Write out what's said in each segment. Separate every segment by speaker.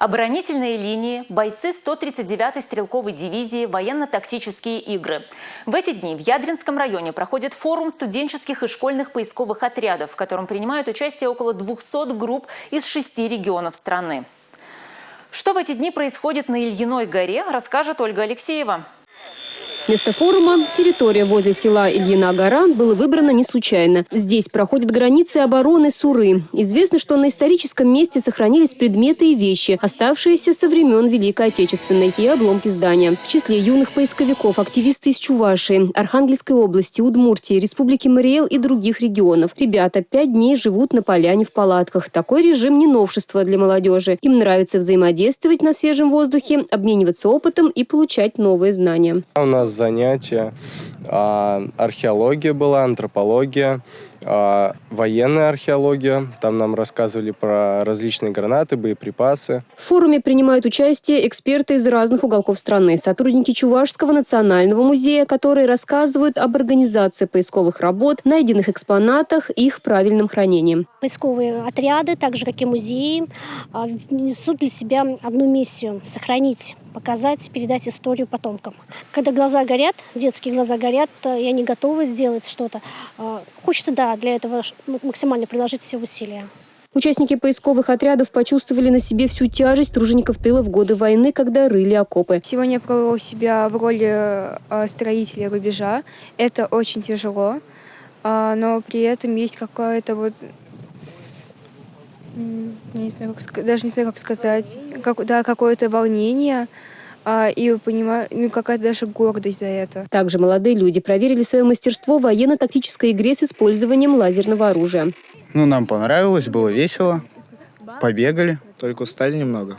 Speaker 1: Оборонительные линии, бойцы 139-й стрелковой дивизии, военно-тактические игры. В эти дни в Ядринском районе проходит форум студенческих и школьных поисковых отрядов, в котором принимают участие около 200 групп из 6 регионов страны. Что в эти дни происходит на Ильиной горе, расскажет Ольга Алексеева.
Speaker 2: Место форума, территория возле села Ильина гора, было выбрано не случайно. Здесь проходят границы обороны Суры. Известно, что на историческом месте сохранились предметы и вещи, оставшиеся со времен Великой Отечественной, и обломки здания. В числе юных поисковиков активисты из Чувашии, Архангельской области, Удмуртии, Республики Мариэл и других регионов. Ребята 5 дней живут на поляне в палатках. Такой режим не новшество для молодежи. Им нравится взаимодействовать на свежем воздухе, обмениваться опытом и получать новые знания.
Speaker 3: У нас занятия, археология была, антропология, военная археология. Там нам рассказывали про различные гранаты, боеприпасы.
Speaker 2: В форуме принимают участие эксперты из разных уголков страны, сотрудники Чувашского национального музея, которые рассказывают об организации поисковых работ, найденных экспонатах и их правильном хранении.
Speaker 4: Поисковые отряды, так же как и музеи, несут для себя одну миссию – сохранить, показать, передать историю потомкам. Когда глаза горят, детские глаза горят, и они готовы сделать что-то, хочется, для этого максимально приложить все усилия.
Speaker 2: Участники поисковых отрядов почувствовали на себе всю тяжесть тружеников тыла в годы войны, когда рыли окопы.
Speaker 5: Сегодня я пробовала себя в роли строителя рубежа. Это очень тяжело, но при этом есть какое-то не знаю, как сказать, какое-то волнение. И понимаю, какая-то даже гордость за это.
Speaker 2: Также молодые люди проверили свое мастерство в военно-тактической игре с использованием лазерного оружия.
Speaker 6: Нам понравилось, было весело, побегали.
Speaker 7: Только устали немного.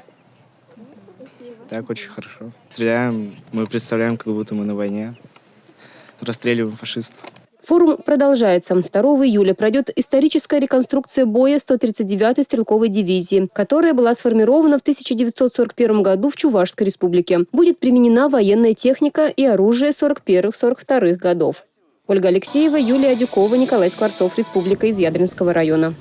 Speaker 7: Так, очень хорошо. Стреляем, мы представляем, как будто мы на войне. Расстреливаем фашистов.
Speaker 2: Форум продолжается. 2 июля пройдет историческая реконструкция боя 139-й стрелковой дивизии, которая была сформирована в 1941 году в Чувашской республике. Будет применена военная техника и оружие 41-42 годов. Ольга Алексеева, Юлия Дюкова, Николай Скворцов, Республика из Ядринского района.